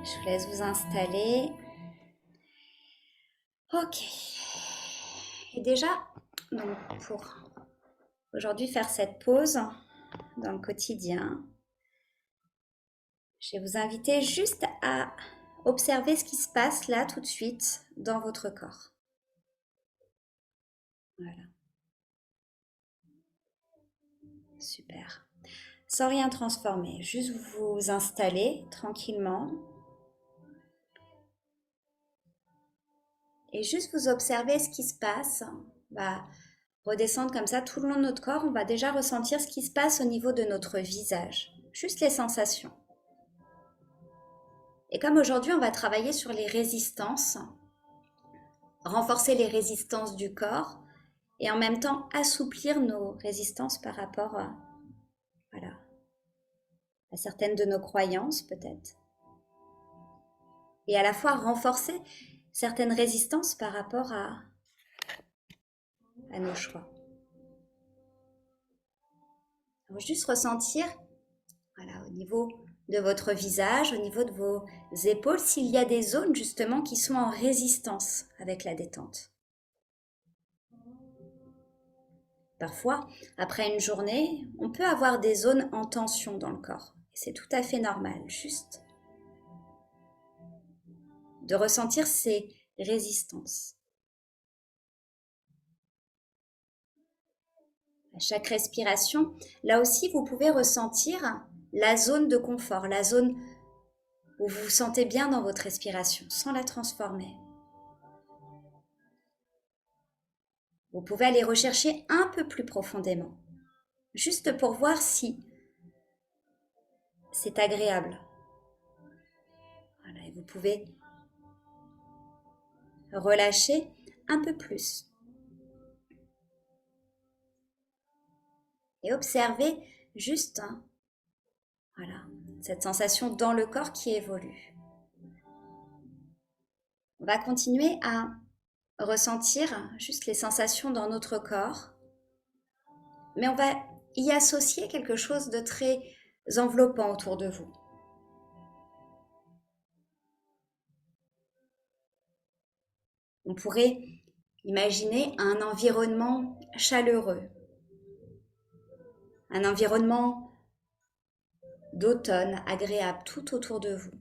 Je vous laisse vous installer. Ok. Et déjà, donc pour aujourd'hui faire cette pause dans le quotidien, je vais vous inviter juste à observer ce qui se passe là tout de suite dans votre corps. Voilà. Super. Sans rien transformer, juste vous installer tranquillement et juste vous observer ce qui se passe. On va redescendre comme ça tout le long de notre corps. On va déjà ressentir ce qui se passe au niveau de notre visage. Juste les sensations. Et comme aujourd'hui, on va travailler sur les résistances, renforcer les résistances du corps et en même temps assouplir nos résistances par rapport voilà, à certaines de nos croyances peut-être. Et à la fois renforcer certaines résistances par rapport à nos choix. Alors juste ressentir voilà, au niveau de votre visage, au niveau de vos épaules, s'il y a des zones justement qui sont en résistance avec la détente. Parfois, après une journée, on peut avoir des zones en tension dans le corps. C'est tout à fait normal, juste de ressentir ces résistances. À chaque respiration, là aussi, vous pouvez ressentir la zone de confort, la zone où vous vous sentez bien dans votre respiration, sans la transformer. Vous pouvez aller rechercher un peu plus profondément, juste pour voir si c'est agréable. Voilà, et vous pouvez relâcher un peu plus. Et observer juste voilà, cette sensation dans le corps qui évolue. On va continuer à ressentir juste les sensations dans notre corps, mais on va y associer quelque chose de très enveloppant autour de vous. On pourrait imaginer un environnement chaleureux, un environnement d'automne agréable tout autour de vous,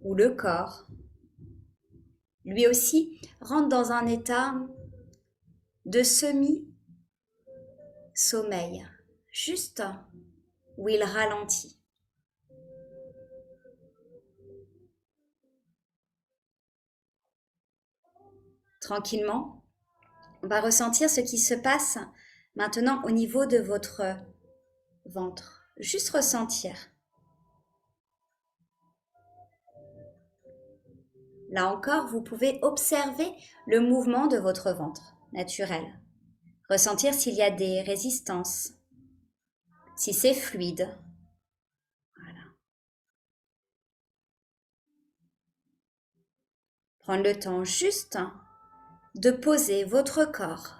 où le corps, lui aussi, rentre dans un état de semi-sommeil, juste où il ralentit. Tranquillement, on va ressentir ce qui se passe maintenant au niveau de votre ventre. Juste ressentir. Là encore, vous pouvez observer le mouvement de votre ventre naturel. Ressentir s'il y a des résistances, si c'est fluide. Voilà. Prendre le temps juste de poser votre corps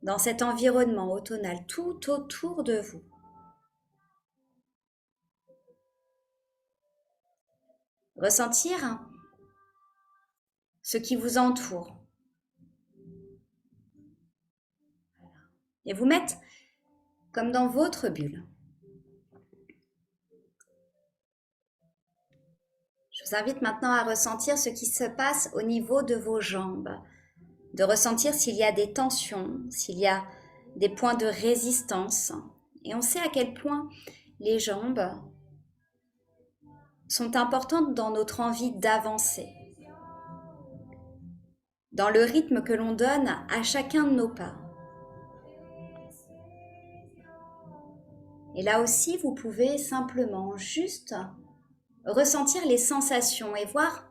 dans cet environnement automnal tout autour de vous. Ressentir ce qui vous entoure. Et vous mettre comme dans votre bulle. Je vous invite maintenant à ressentir ce qui se passe au niveau de vos jambes, de ressentir s'il y a des tensions, s'il y a des points de résistance. Et on sait à quel point les jambes sont importantes dans notre envie d'avancer, dans le rythme que l'on donne à chacun de nos pas. Et là aussi, vous pouvez simplement juste ressentir les sensations et voir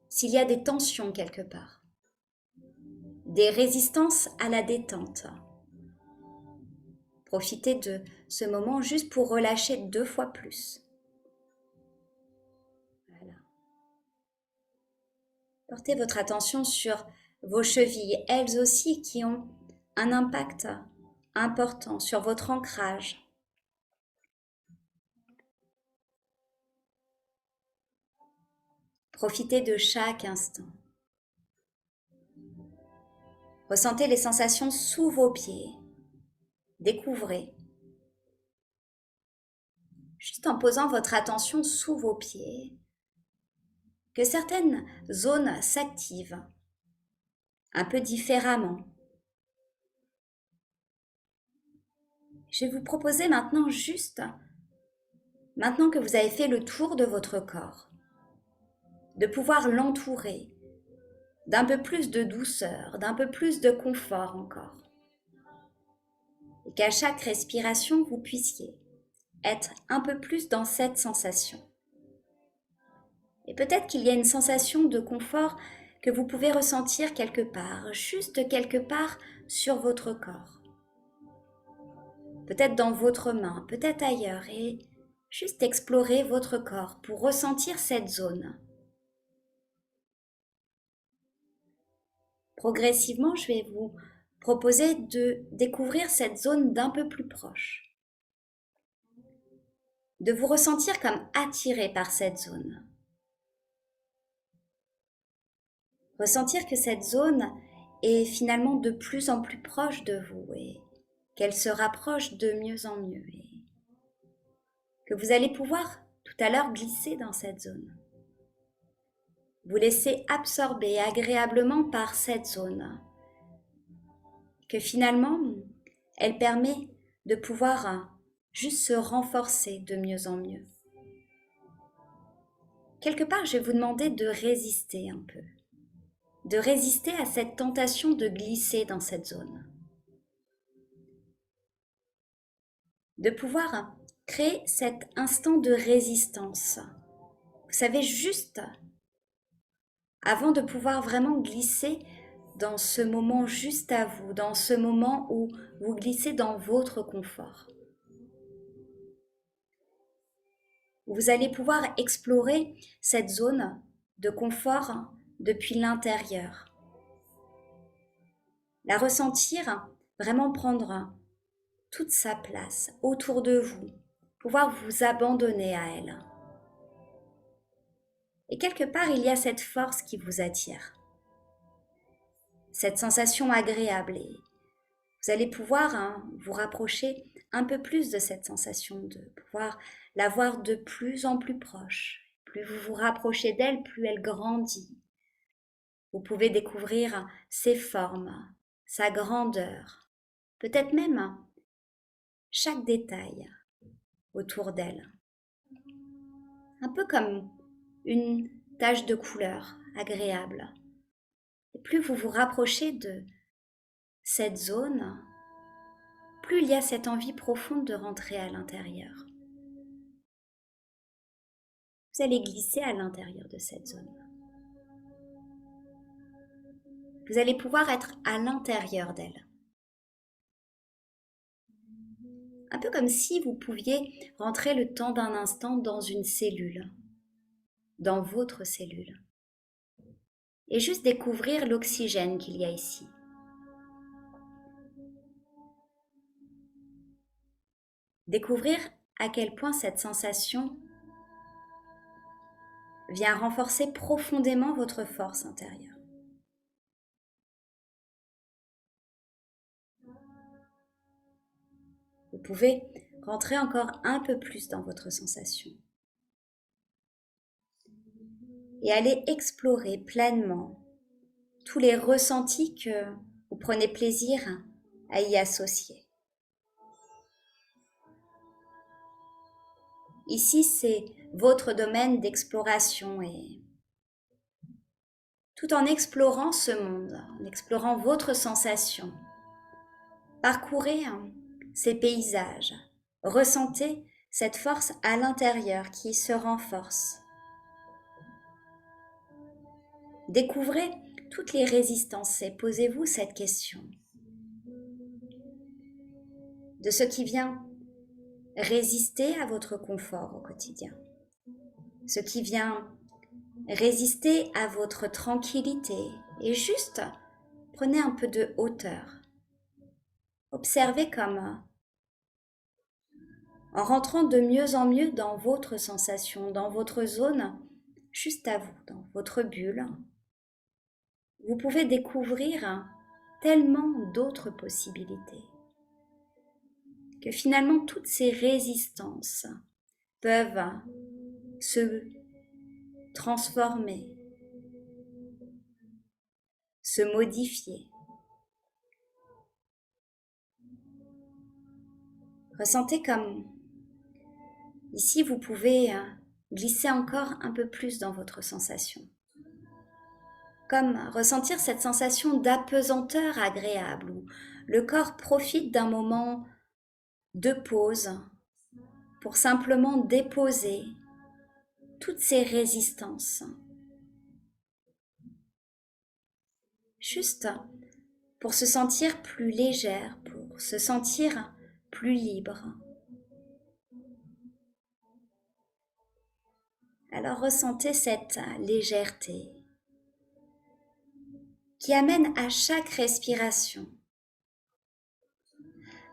s'il y a des tensions quelque part, des résistances à la détente. Profitez de ce moment juste pour relâcher 2 fois plus. Voilà. Portez votre attention sur vos chevilles, elles aussi qui ont un impact important sur votre ancrage. Profitez de chaque instant. Ressentez les sensations sous vos pieds. Découvrez. Juste en posant votre attention sous vos pieds, que certaines zones s'activent un peu différemment. Je vais vous proposer maintenant maintenant que vous avez fait le tour de votre corps, de pouvoir l'entourer d'un peu plus de douceur, d'un peu plus de confort encore. Et qu'à chaque respiration, vous puissiez être un peu plus dans cette sensation. Et peut-être qu'il y a une sensation de confort que vous pouvez ressentir quelque part, juste quelque part sur votre corps. Peut-être dans votre main, peut-être ailleurs, et juste explorer votre corps pour ressentir cette zone. Progressivement, je vais vous proposer de découvrir cette zone d'un peu plus proche, de vous ressentir comme attiré par cette zone. Ressentir que cette zone est finalement de plus en plus proche de vous et qu'elle se rapproche de mieux en mieux et que vous allez pouvoir tout à l'heure glisser dans cette zone. Vous laisser absorber agréablement par cette zone, que finalement, elle permet de pouvoir juste se renforcer de mieux en mieux. Quelque part, je vais vous demander de résister un peu, de résister à cette tentation de glisser dans cette zone, de pouvoir créer cet instant de résistance. Vous savez, juste avant de pouvoir vraiment glisser dans ce moment juste à vous, dans ce moment où vous glissez dans votre confort. Vous allez pouvoir explorer cette zone de confort depuis l'intérieur. La ressentir, vraiment prendre toute sa place autour de vous, pouvoir vous abandonner à elle. Et quelque part, il y a cette force qui vous attire, cette sensation agréable. Et vous allez pouvoir vous rapprocher un peu plus de cette sensation, de pouvoir la voir de plus en plus proche. Plus vous vous rapprochez d'elle, plus elle grandit. Vous pouvez découvrir ses formes, sa grandeur, peut-être même chaque détail autour d'elle. Un peu comme une tache de couleur agréable. Et plus vous vous rapprochez de cette zone, plus il y a cette envie profonde de rentrer à l'intérieur. Vous allez glisser à l'intérieur de cette zone. Vous allez pouvoir être à l'intérieur d'elle. Un peu comme si vous pouviez rentrer le temps d'un instant dans une cellule, dans votre cellule, et juste découvrir l'oxygène qu'il y a ici. Découvrir à quel point cette sensation vient renforcer profondément votre force intérieure. Vous pouvez rentrer encore un peu plus dans votre sensation et aller explorer pleinement tous les ressentis que vous prenez plaisir à y associer. Ici, c'est votre domaine d'exploration et tout en explorant ce monde, en explorant votre sensation, parcourez ces paysages, ressentez cette force à l'intérieur qui se renforce. Découvrez toutes les résistances et posez-vous cette question de ce qui vient résister à votre confort au quotidien, ce qui vient résister à votre tranquillité et juste prenez un peu de hauteur. Observez comme en rentrant de mieux en mieux dans votre sensation, dans votre zone, juste à vous, dans votre bulle, vous pouvez découvrir tellement d'autres possibilités que finalement toutes ces résistances peuvent se transformer, se modifier. Ressentez comme ici vous pouvez glisser encore un peu plus dans votre sensation. Comme ressentir cette sensation d'apesanteur agréable où le corps profite d'un moment de pause pour simplement déposer toutes ces résistances. Juste pour se sentir plus légère, pour se sentir plus libre. Alors ressentez cette légèreté qui amène à chaque respiration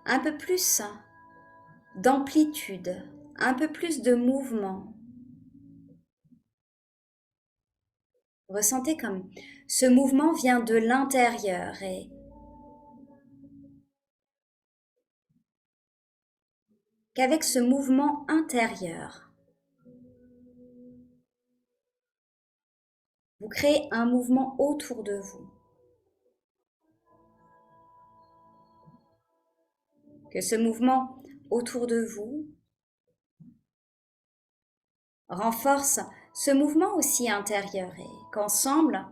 un peu plus d'amplitude, un peu plus de mouvement. Ressentez comme ce mouvement vient de l'intérieur et qu'avec ce mouvement intérieur, vous créez un mouvement autour de vous. Que ce mouvement autour de vous renforce ce mouvement aussi intérieur et qu'ensemble,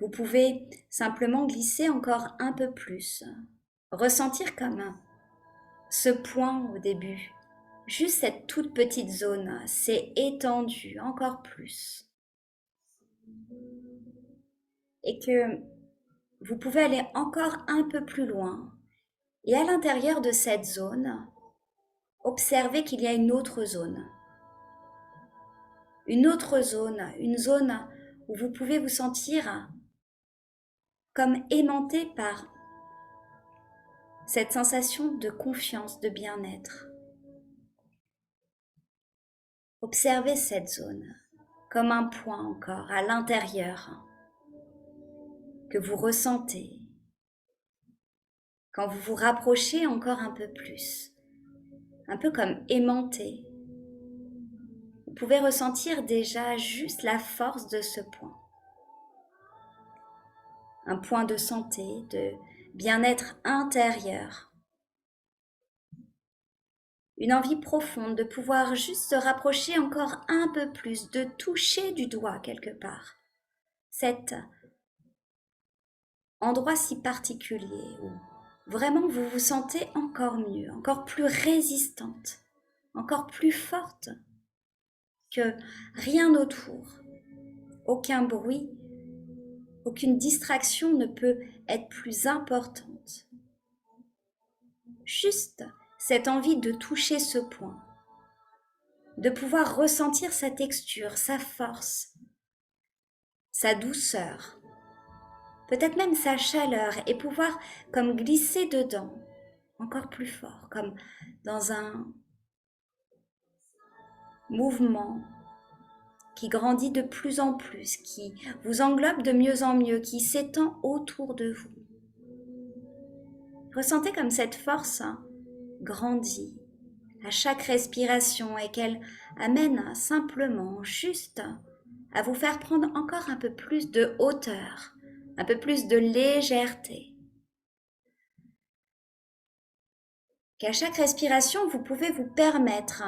vous pouvez simplement glisser encore un peu plus, ressentir comme ce point au début, juste cette toute petite zone s'est étendue encore plus et que vous pouvez aller encore un peu plus loin et à l'intérieur de cette zone, observez qu'il y a une autre zone, une zone où vous pouvez vous sentir comme aimanté par cette sensation de confiance, de bien-être. Observez cette zone comme un point encore à l'intérieur que vous ressentez quand vous vous rapprochez encore un peu plus, un peu comme aimanté. Vous pouvez ressentir déjà juste la force de ce point. Un point de santé, de bien-être intérieur. Une envie profonde de pouvoir juste se rapprocher encore un peu plus, de toucher du doigt quelque part cet endroit si particulier où vraiment vous vous sentez encore mieux, encore plus résistante, encore plus forte que rien autour. Aucun bruit, aucune distraction ne peut être plus importante. Juste cette envie de toucher ce point, de pouvoir ressentir sa texture, sa force, sa douceur, peut-être même sa chaleur et pouvoir comme glisser dedans encore plus fort, comme dans un mouvement qui grandit de plus en plus, qui vous englobe de mieux en mieux, qui s'étend autour de vous. Ressentez comme cette force grandit à chaque respiration et qu'elle amène simplement juste à vous faire prendre encore un peu plus de hauteur, un peu plus de légèreté. Qu'à chaque respiration, vous pouvez vous permettre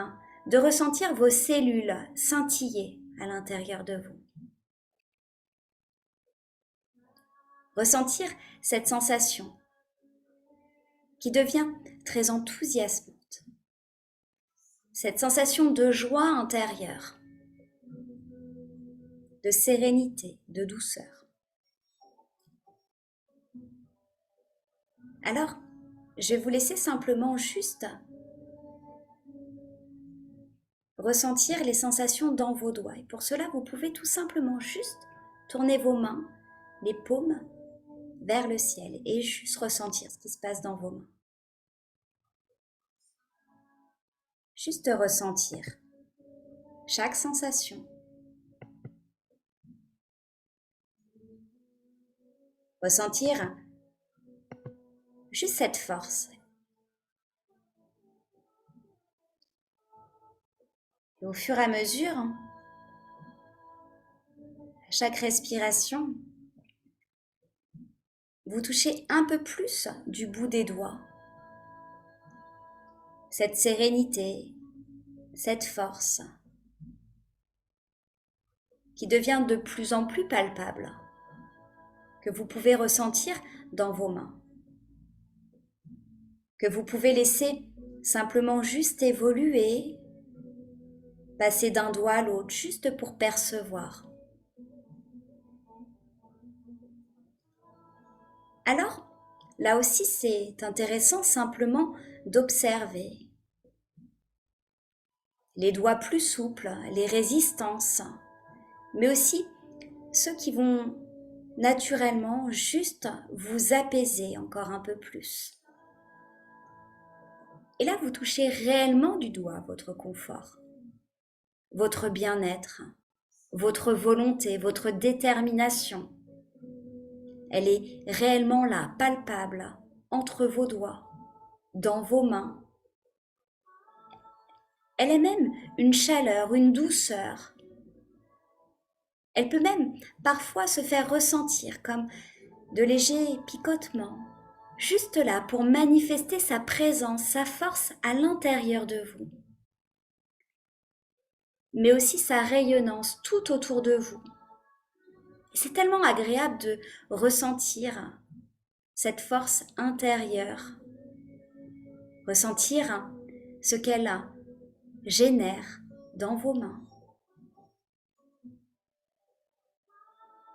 de ressentir vos cellules scintiller à l'intérieur de vous. Ressentir cette sensation qui devient très enthousiasmante. Cette sensation de joie intérieure, de sérénité, de douceur. Alors, je vais vous laisser simplement juste ressentir les sensations dans vos doigts. Et pour cela, vous pouvez tout simplement juste tourner vos mains, les paumes, vers le ciel et juste ressentir ce qui se passe dans vos mains. Juste ressentir chaque sensation. Ressentir juste cette force. Et au fur et à mesure, à chaque respiration, vous touchez un peu plus du bout des doigts. Cette sérénité, cette force qui devient de plus en plus palpable, que vous pouvez ressentir dans vos mains, que vous pouvez laisser simplement juste évoluer, passer d'un doigt à l'autre juste pour percevoir. Alors, là aussi, c'est intéressant simplement d'observer les doigts plus souples, les résistances, mais aussi ceux qui vont naturellement juste vous apaiser encore un peu plus. Et là, vous touchez réellement du doigt votre confort, votre bien-être, votre volonté, votre détermination. Elle est réellement là, palpable, entre vos doigts, dans vos mains. Elle est même une chaleur, une douceur. Elle peut même parfois se faire ressentir comme de légers picotements, juste là pour manifester sa présence, sa force à l'intérieur de vous, mais aussi sa rayonnance tout autour de vous. C'est tellement agréable de ressentir cette force intérieure, ressentir ce qu'elle génère dans vos mains.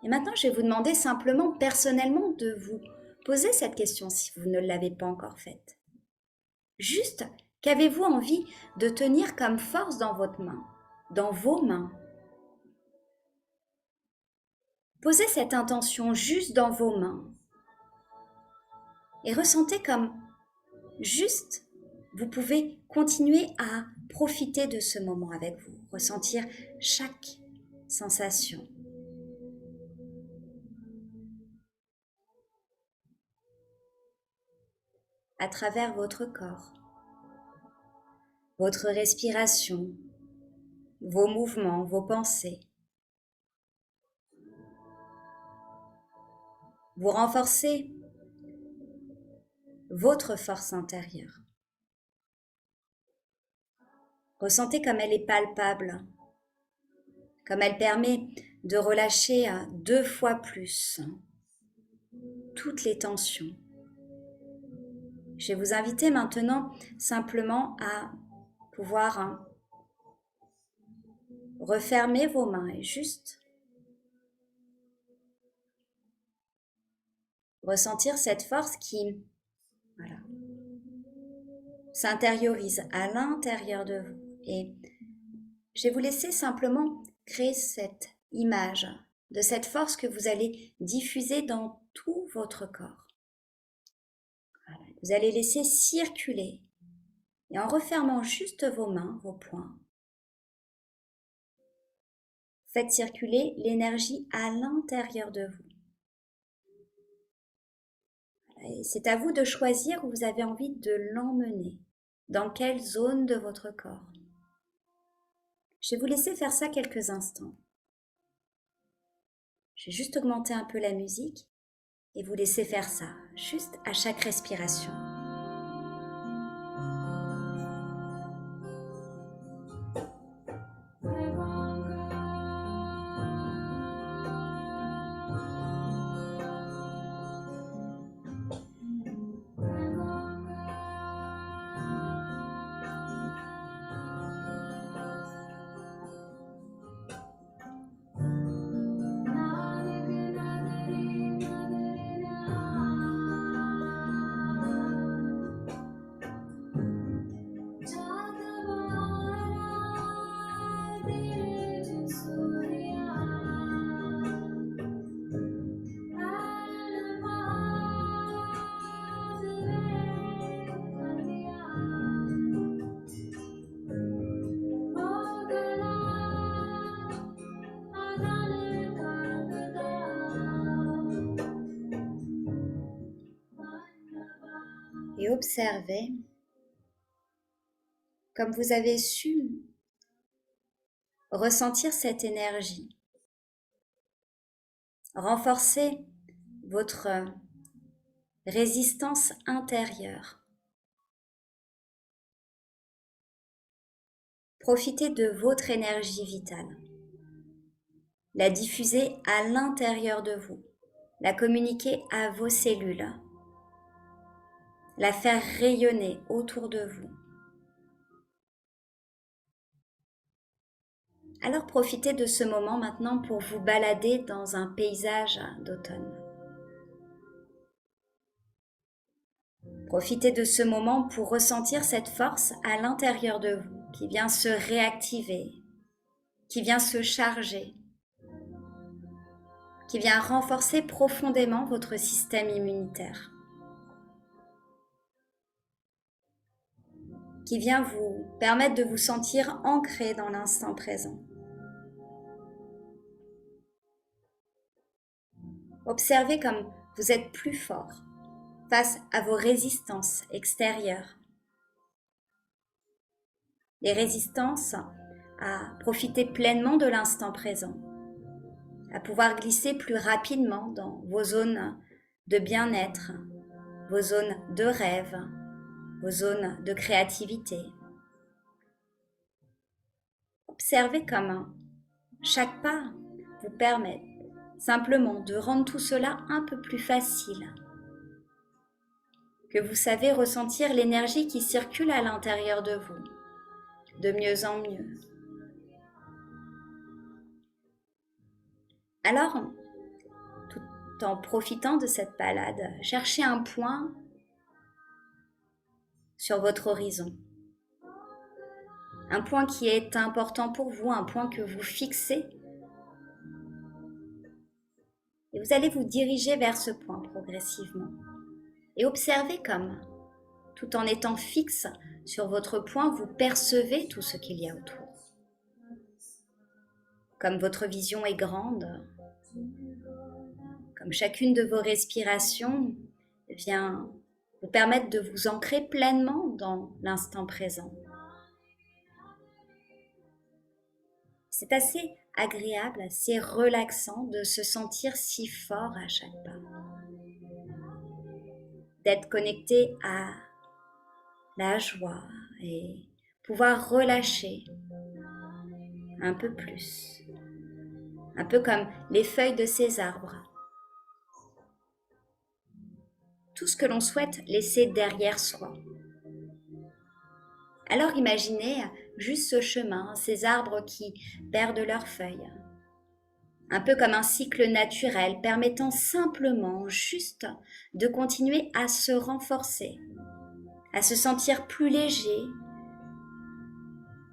Et maintenant, je vais vous demander simplement personnellement de vous poser cette question si vous ne l'avez pas encore faite. Juste, qu'avez-vous envie de tenir comme force dans votre main, dans vos mains? Posez cette intention juste dans vos mains et ressentez comme juste vous pouvez continuer à profiter de ce moment avec vous, ressentir chaque sensation. À travers votre corps, votre respiration, vos mouvements, vos pensées. Vous renforcez votre force intérieure. Ressentez comme elle est palpable, comme elle permet de relâcher 2 fois plus toutes les tensions. Je vais vous inviter maintenant simplement à pouvoir refermer vos mains et juste ressentir cette force qui s'intériorise à l'intérieur de vous. Et je vais vous laisser simplement créer cette image de cette force que vous allez diffuser dans tout votre corps. Voilà. Vous allez laisser circuler et en refermant juste vos mains, vos poings, faites circuler l'énergie à l'intérieur de vous. Et c'est à vous de choisir où vous avez envie de l'emmener, dans quelle zone de votre corps. Je vais vous laisser faire ça quelques instants. Je vais juste augmenter un peu la musique et vous laisser faire ça, juste à chaque respiration. et observez comme vous avez su ressentir cette énergie, renforcer votre résistance intérieure. Profitez de votre énergie vitale, la diffuser à l'intérieur de vous, la communiquer à vos cellules, la faire rayonner autour de vous. Alors profitez de ce moment maintenant pour vous balader dans un paysage d'automne. Profitez de ce moment pour ressentir cette force à l'intérieur de vous qui vient se réactiver, qui vient se charger, qui vient renforcer profondément votre système immunitaire, qui vient vous permettre de vous sentir ancré dans l'instant présent. Observez comme vous êtes plus fort face à vos résistances extérieures. Les résistances à profiter pleinement de l'instant présent, à pouvoir glisser plus rapidement dans vos zones de bien-être, vos zones de rêve, vos zones de créativité. Observez comment chaque pas vous permet simplement de rendre tout cela un peu plus facile, que vous savez ressentir l'énergie qui circule à l'intérieur de vous, de mieux en mieux. Alors, tout en profitant de cette balade, cherchez un point sur votre horizon. Un point qui est important pour vous, un point que vous fixez. Et vous allez vous diriger vers ce point progressivement. Et observez comme, tout en étant fixe sur votre point, vous percevez tout ce qu'il y a autour. Comme votre vision est grande, comme chacune de vos respirations vient vous permettre de vous ancrer pleinement dans l'instant présent. C'est assez agréable, assez relaxant de se sentir si fort à chaque pas. D'être connecté à la joie et pouvoir relâcher un peu plus. Un peu comme les feuilles de ces arbres. Tout ce que l'on souhaite laisser derrière soi. Alors imaginez juste ce chemin, ces arbres qui perdent leurs feuilles. Un peu comme un cycle naturel permettant simplement juste de continuer à se renforcer, à se sentir plus léger.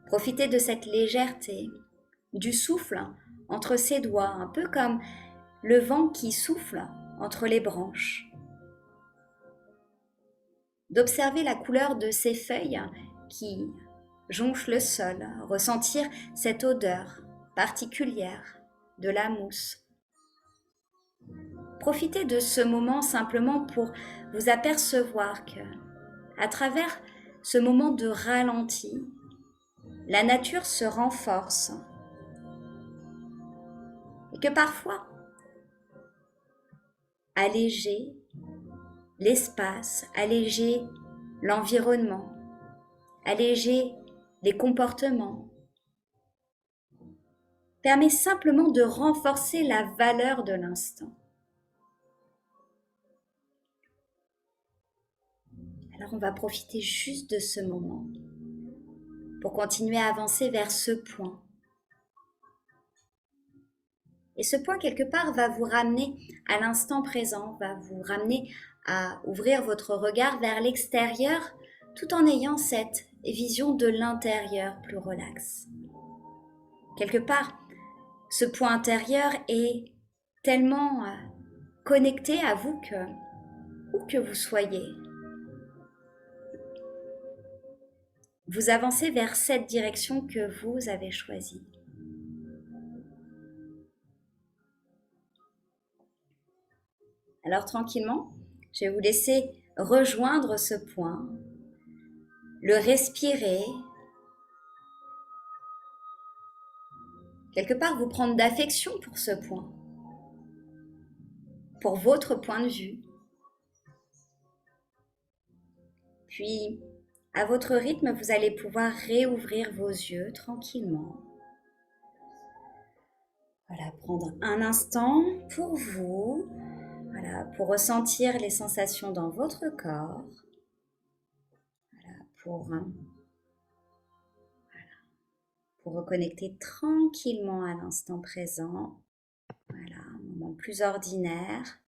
Profitez de cette légèreté, du souffle entre ses doigts, un peu comme le vent qui souffle entre les branches. D'observer la couleur de ces feuilles qui jonchent le sol, ressentir cette odeur particulière de la mousse. Profitez de ce moment simplement pour vous apercevoir que, à travers ce moment de ralenti, la nature se renforce et que parfois, alléger l'espace, alléger l'environnement, alléger les comportements, permet simplement de renforcer la valeur de l'instant. Alors on va profiter juste de ce moment pour continuer à avancer vers ce point. Et ce point quelque part va vous ramener à l'instant présent, va vous ramener à ouvrir votre regard vers l'extérieur tout en ayant cette vision de l'intérieur plus relaxe. Quelque part, ce point intérieur est tellement connecté à vous que, où que vous soyez, vous avancez vers cette direction que vous avez choisie. Alors tranquillement, je vais vous laisser rejoindre ce point, le respirer, quelque part vous prendre d'affection pour ce point, pour votre point de vue. Puis, à votre rythme, vous allez pouvoir réouvrir vos yeux tranquillement. Voilà, prendre un instant pour vous, voilà, pour ressentir les sensations dans votre corps, voilà, pour reconnecter tranquillement à l'instant présent. Voilà, un moment plus ordinaire.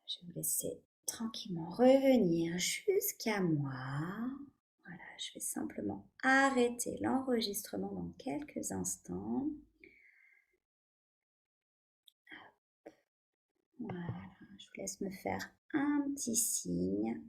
Je vais vous laisser tranquillement revenir jusqu'à moi. Voilà, je vais simplement arrêter l'enregistrement dans quelques instants. Voilà, je vous laisse me faire un petit signe.